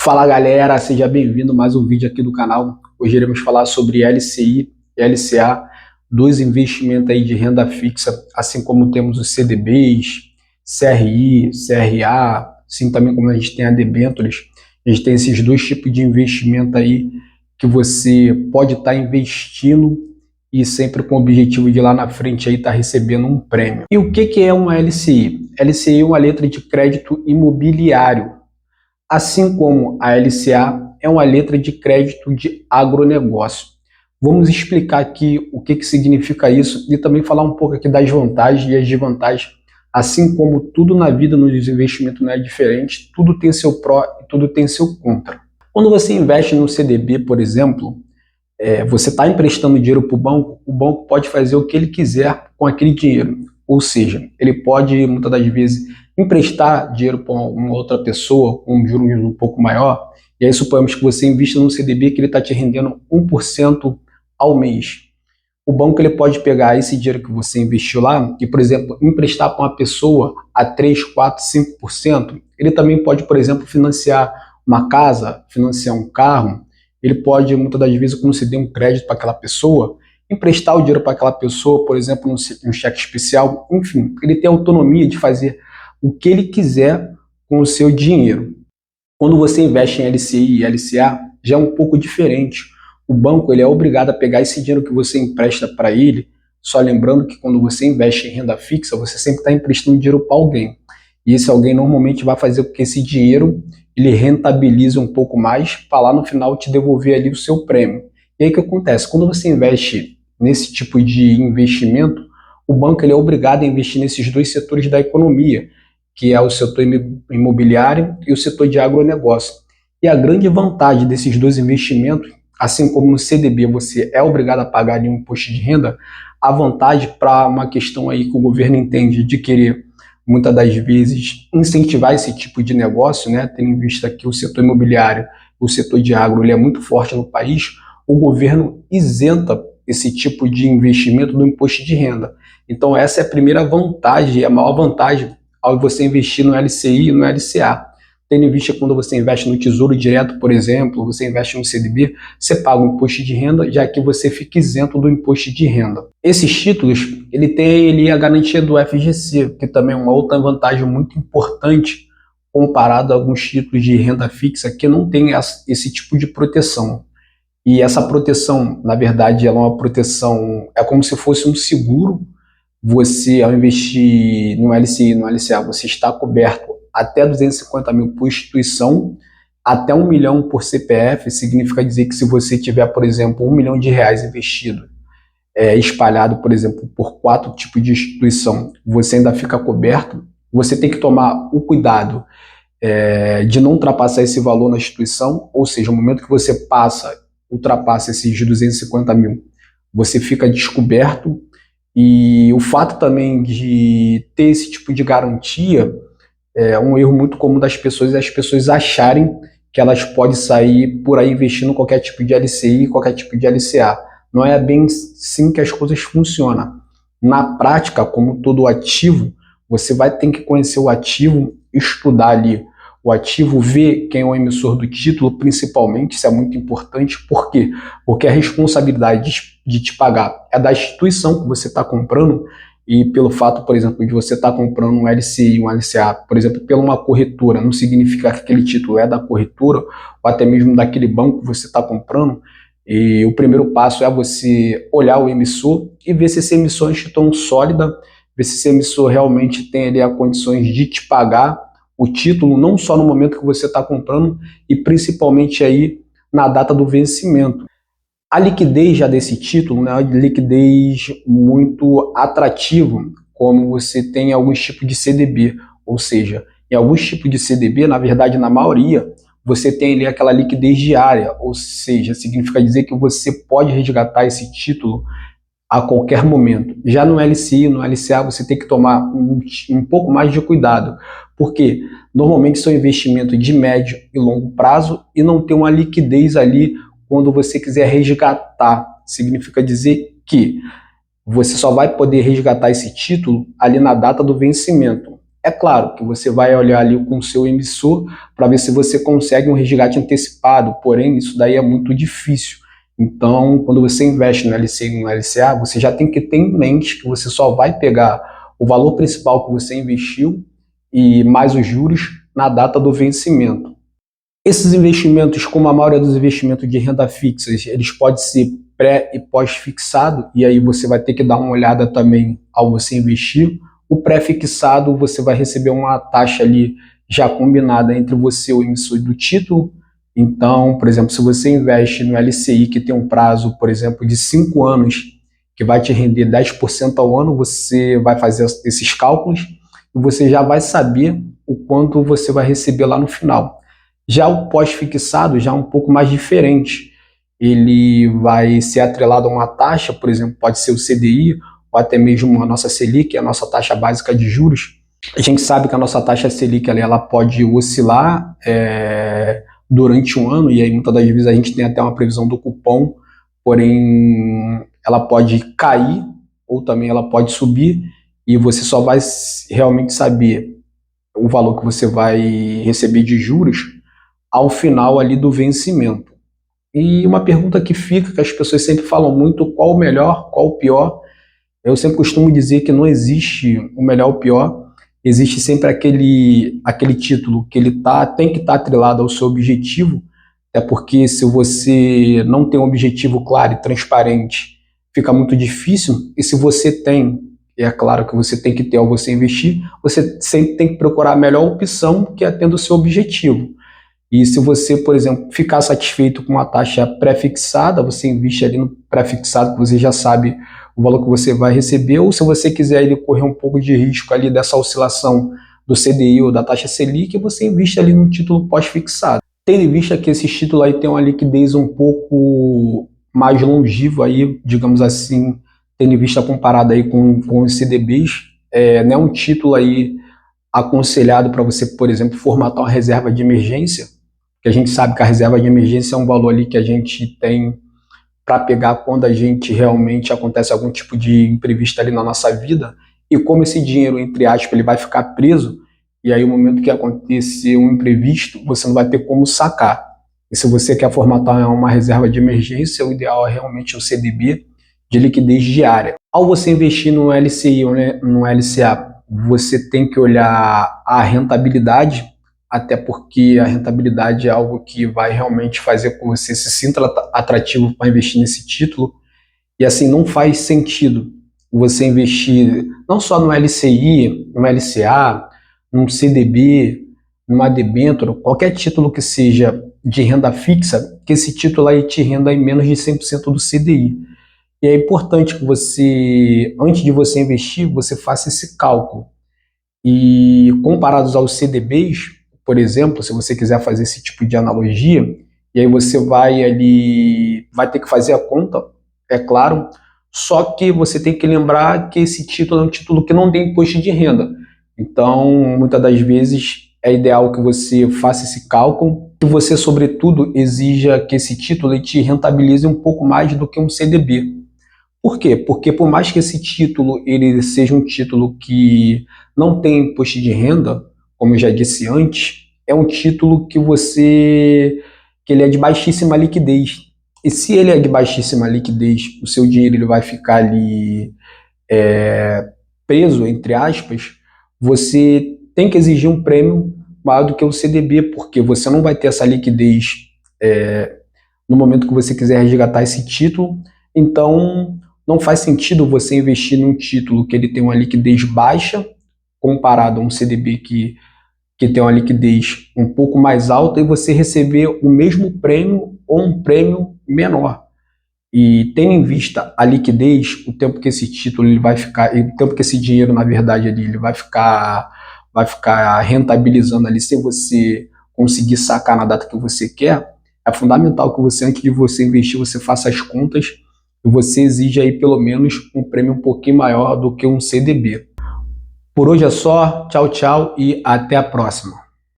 Fala galera, seja bem-vindo a mais um vídeo aqui do canal. Hoje iremos falar sobre LCI e LCA, dois investimentos aí de renda fixa, assim como temos os CDBs, CRI, CRA, assim também como a gente tem a debêntures. A gente tem esses dois tipos de investimento aí que você pode estar investindo e sempre com o objetivo de lá na frente aí estar recebendo um prêmio. E o que é uma LCI? LCI é uma letra de crédito imobiliário. Assim como a LCA é uma letra de crédito de agronegócio. Vamos explicar aqui o que significa isso e também falar um pouco aqui das vantagens e as desvantagens. Assim como tudo na vida, nos investimentos não é diferente, tudo tem seu pró e tudo tem seu contra. Quando você investe no CDB, por exemplo, você está emprestando dinheiro para o banco pode fazer o que ele quiser com aquele dinheiro. Ou seja, ele pode, muitas das vezes, emprestar dinheiro para uma outra pessoa com um juros um pouco maior, e aí suponhamos que você invista no CDB que ele está te rendendo 1% ao mês. O banco ele pode pegar esse dinheiro que você investiu lá e, por exemplo, emprestar para uma pessoa a 3, 4, 5%. Ele também pode, por exemplo, financiar uma casa, financiar um carro. Ele pode, muitas das vezes, conceder um crédito para aquela pessoa, emprestar o dinheiro para aquela pessoa, por exemplo, um cheque especial. Enfim, ele tem autonomia de fazer o que ele quiser com o seu dinheiro. Quando você investe em LCI e LCA, já é um pouco diferente. O banco ele é obrigado a pegar esse dinheiro que você empresta para ele, só lembrando que quando você investe em renda fixa, você sempre está emprestando dinheiro para alguém. E esse alguém normalmente vai fazer com que esse dinheiro ele rentabilize um pouco mais para lá no final te devolver ali o seu prêmio. E aí o que acontece? Quando você investe nesse tipo de investimento, o banco ele é obrigado a investir nesses dois setores da economia, que é o setor imobiliário e o setor de agronegócio. E a grande vantagem desses dois investimentos, assim como no CDB você é obrigado a pagar ali um imposto de renda, a vantagem para uma questão aí que o governo entende de querer, muitas das vezes, incentivar esse tipo de negócio, né, tendo em vista que o setor imobiliário, o setor de agro, ele é muito forte no país, o governo isenta esse tipo de investimento do imposto de renda. Então essa é a primeira vantagem, a maior vantagem ao você investir no LCI e no LCA. Tendo em vista que quando você investe no Tesouro Direto, por exemplo, você investe no CDB, você paga o imposto de renda, já que você fica isento do imposto de renda. Esses títulos, ele tem ali a garantia do FGC, que também é uma outra vantagem muito importante comparado a alguns títulos de renda fixa que não tem esse tipo de proteção. E essa proteção, na verdade, ela é uma proteção, é como se fosse um seguro. Você, ao investir no LCI e no LCA, você está coberto até 250 mil por instituição, até 1 milhão por CPF. Significa dizer que se você tiver, por exemplo, 1 milhão de reais investido, espalhado, por exemplo, por 4 tipos de instituição, você ainda fica coberto. Você tem que tomar o cuidado de não ultrapassar esse valor na instituição, ou seja, no momento que você ultrapassa esses 250 mil, você fica descoberto. E o fato também de ter esse tipo de garantia é um erro muito comum das pessoas, as pessoas acharem que elas podem sair por aí investindo qualquer tipo de LCI, qualquer tipo de LCA. Não é bem assim que as coisas funcionam. Na prática, como todo ativo, você vai ter que conhecer o ativo, estudar ali o ativo, ver quem é o emissor do título, principalmente, isso é muito importante. Por quê? Porque a responsabilidade de te pagar é da instituição que você está comprando, e pelo fato, por exemplo, de você estar comprando um LCI, um LCA, por exemplo, pela uma corretora, não significa que aquele título é da corretora, ou até mesmo daquele banco que você está comprando. E o primeiro passo é você olhar o emissor e ver se esse emissor é uma instituição sólida, ver se esse emissor realmente tem ali as condições de te pagar o título, não só no momento que você está comprando, e principalmente aí na data do vencimento. A liquidez já desse título, né, é uma liquidez muito atrativa, como você tem em alguns tipos de CDB, ou seja, em alguns tipos de CDB, na verdade na maioria, você tem ali aquela liquidez diária, ou seja, significa dizer que você pode resgatar esse título a qualquer momento. Já no LCI, no LCA, você tem que tomar um pouco mais de cuidado, porque normalmente são investimentos de médio e longo prazo e não tem uma liquidez ali quando você quiser resgatar. Significa dizer que você só vai poder resgatar esse título ali na data do vencimento. É claro que você vai olhar ali com o seu emissor para ver se você consegue um resgate antecipado, porém isso daí é muito difícil. Então, quando você investe no LCI e no LCA, você já tem que ter em mente que você só vai pegar o valor principal que você investiu e mais os juros na data do vencimento. Esses investimentos, como a maioria dos investimentos de renda fixa, eles podem ser pré e pós-fixado, e aí você vai ter que dar uma olhada também ao você investir. O pré-fixado, você vai receber uma taxa ali já combinada entre você e o emissor do título. Então, por exemplo, se você investe no LCI, que tem um prazo, por exemplo, de 5 anos, que vai te render 10% ao ano, você vai fazer esses cálculos e você já vai saber o quanto você vai receber lá no final. Já o pós-fixado já é um pouco mais diferente. Ele vai ser atrelado a uma taxa, por exemplo, pode ser o CDI, ou até mesmo a nossa Selic, a nossa taxa básica de juros. A gente sabe que a nossa taxa Selic ela pode oscilar durante um ano, e aí muitas das vezes a gente tem até uma previsão do cupom, porém ela pode cair, ou também ela pode subir, e você só vai realmente saber o valor que você vai receber de juros ao final ali do vencimento. E uma pergunta que fica, que as pessoas sempre falam muito, qual o melhor, qual o pior? Eu sempre costumo dizer que não existe o melhor ou o pior, existe sempre aquele título que ele tem que estar atrelado ao seu objetivo, até porque se você não tem um objetivo claro e transparente, fica muito difícil, e se você tem, e é claro que você tem que ter ao você investir, você sempre tem que procurar a melhor opção que atenda o seu objetivo. E se você, por exemplo, ficar satisfeito com uma taxa pré-fixada, você investe ali no pré-fixado, que você já sabe o valor que você vai receber, ou se você quiser ele correr um pouco de risco ali dessa oscilação do CDI ou da taxa Selic, você investe ali no título pós-fixado. Tendo em vista que esses títulos aí têm uma liquidez um pouco mais longiva aí, digamos assim, tendo em vista comparado aí com os CDBs, não é um título aí aconselhado para você, por exemplo, formatar uma reserva de emergência, que a gente sabe que a reserva de emergência é um valor ali que a gente tem para pegar quando a gente realmente acontece algum tipo de imprevisto ali na nossa vida, e como esse dinheiro, entre aspas, ele vai ficar preso, e aí no momento que acontecer um imprevisto, você não vai ter como sacar. E se você quer formatar uma reserva de emergência, o ideal é realmente o CDB de liquidez diária. Ao você investir no LCI ou no LCA, você tem que olhar a rentabilidade, até porque a rentabilidade é algo que vai realmente fazer com que você se sinta atrativo para investir nesse título. E assim, não faz sentido você investir não só no LCI, no LCA, num CDB, numa debênture, qualquer título que seja de renda fixa, que esse título aí te renda em menos de 100% do CDI. E é importante que você, antes de você investir, você faça esse cálculo. E comparados aos CDBs, por exemplo, se você quiser fazer esse tipo de analogia, e aí você vai ter que fazer a conta, é claro, só que você tem que lembrar que esse título é um título que não tem imposto de renda. Então, muitas das vezes, é ideal que você faça esse cálculo, que você, sobretudo, exija que esse título te rentabilize um pouco mais do que um CDB. Por quê? Porque por mais que esse título ele seja um título que não tem imposto de renda, como eu já disse antes, é um título que ele é de baixíssima liquidez. E se ele é de baixíssima liquidez, o seu dinheiro ele vai ficar ali preso, entre aspas, você tem que exigir um prêmio maior do que o CDB, porque você não vai ter essa liquidez no momento que você quiser resgatar esse título. Então, não faz sentido você investir num título que ele tem uma liquidez baixa, comparado a um CDB que tem uma liquidez um pouco mais alta, e você receber o mesmo prêmio ou um prêmio menor. E tendo em vista a liquidez, o tempo que esse título ele vai ficar, o tempo que esse dinheiro, na verdade, ele vai ficar rentabilizando ali, se você conseguir sacar na data que você quer, é fundamental que você, antes de você investir, você faça as contas e você exige aí pelo menos um prêmio um pouquinho maior do que um CDB. Por hoje é só, tchau, tchau e até a próxima.